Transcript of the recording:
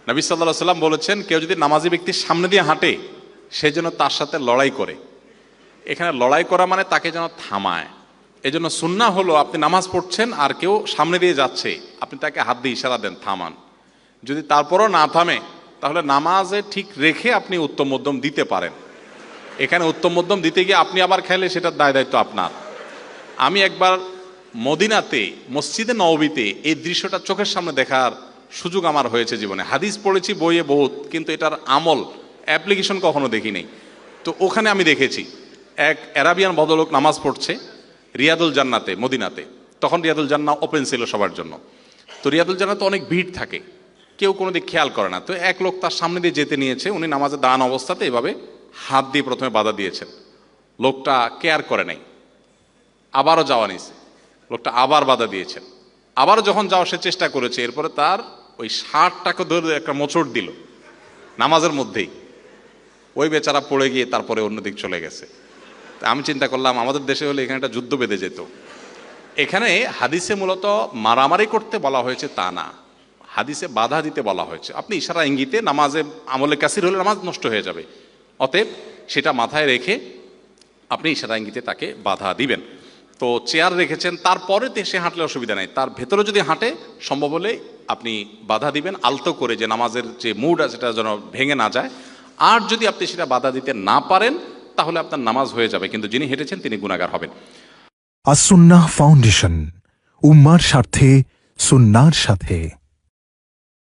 নবী সাল্লাল্লাহু আলাইহি সাল্লাম বলেছেন, কেউ যদি নামাজি ব্যক্তির সামনে দিয়ে হাঁটে সে যেন তার সাথে লড়াই করে। এখানে লড়াই করা মানে তাকে যেন থামায়। এই জন্য সুন্নাহ হলো, আপনি নামাজ পড়ছেন আর কেউ সামনে দিয়ে যাচ্ছে, আপনি তাকে হাত দিয়ে ইশারা দেন থামান। যদি তারপরও না থামে তাহলে নামাজে ঠিক রেখে আপনি উত্তম মধ্যম দিতে পারেন। এখানে উত্তম মধ্যম দিতে গিয়ে আপনি আবার খেলে সেটার দায় দায়িত্ব আপনার। আমি একবার মদিনাতে মসজিদে নববীতে এই দৃশ্যটা চোখের সামনে দেখার সুযোগ আমার হয়েছে জীবনে। হাদিস পড়েছি বইয়ে বহুত, কিন্তু এটার আমল অ্যাপ্লিকেশন কখনো দেখি নেই। তো ওখানে আমি দেখেছি এক অ্যারাবিয়ান ভদ্রলোক নামাজ পড়ছে রিয়াদুল জান্নাতে মদিনাতে। তখন রিয়াদুল জান্নাহ ওপেন ছিল সবার জন্য। তো রিয়াদুল জান্নাতে অনেক ভিড় থাকে, কেউ কোনো দিক খেয়াল করে না। তো এক লোক তার সামনে দিয়ে যেতে নিয়েছে, উনি নামাজে দাঁড়ানো অবস্থাতে এভাবে হাত দিয়ে প্রথমে বাধা দিয়েছেন। লোকটা কেয়ার করে নাই, আবারও যাওয়া নিছে, লোকটা আবার বাধা দিয়েছেন। আবারও যখন যাওয়া সে চেষ্টা করেছে, এরপরে তার ওই শার্টটাকে ধরে একটা মোচড় দিল নামাজের মধ্যেই। ওই বেচারা পড়ে গিয়ে তারপরে অন্যদিক চলে গেছে। আমি চিন্তা করলাম আমাদের দেশে হলে এখানে একটা যুদ্ধ বেঁধে যেত। এখানে হাদিসে মূলত মারামারি করতে বলা হয়েছে তা না, হাদিসে বাধা দিতে বলা হয়েছে। আপনি ইশারা ইঙ্গিতে, নামাজে আমলে কাসির হলে নামাজ নষ্ট হয়ে যাবে, অতএব সেটা মাথায় রেখে আপনি ইশারা ইঙ্গিতে তাকে বাধা দিবেন। তো চেয়ার রেখেছেন, তারপরে সে হাঁটলে অসুবিধা নেই, তার ভেতরে যদি হাঁটে সম্ভব হলে আপনি বাধা দিবেন আলতো করে, যে নামাজের যে মুড আছে সেটা যেন ভেঙে না যায়। আর যদি আপনি সেটা বাধা দিতে না পারেন তাহলে আপনার নামাজ হয়ে যাবে, কিন্তু যিনি হেঁটেছেন তিনি গুনাহগার হবেন। আস-সুন্নাহ ফাউন্ডেশন, উম্মার স্বার্থে সুন্নাহর সাথে।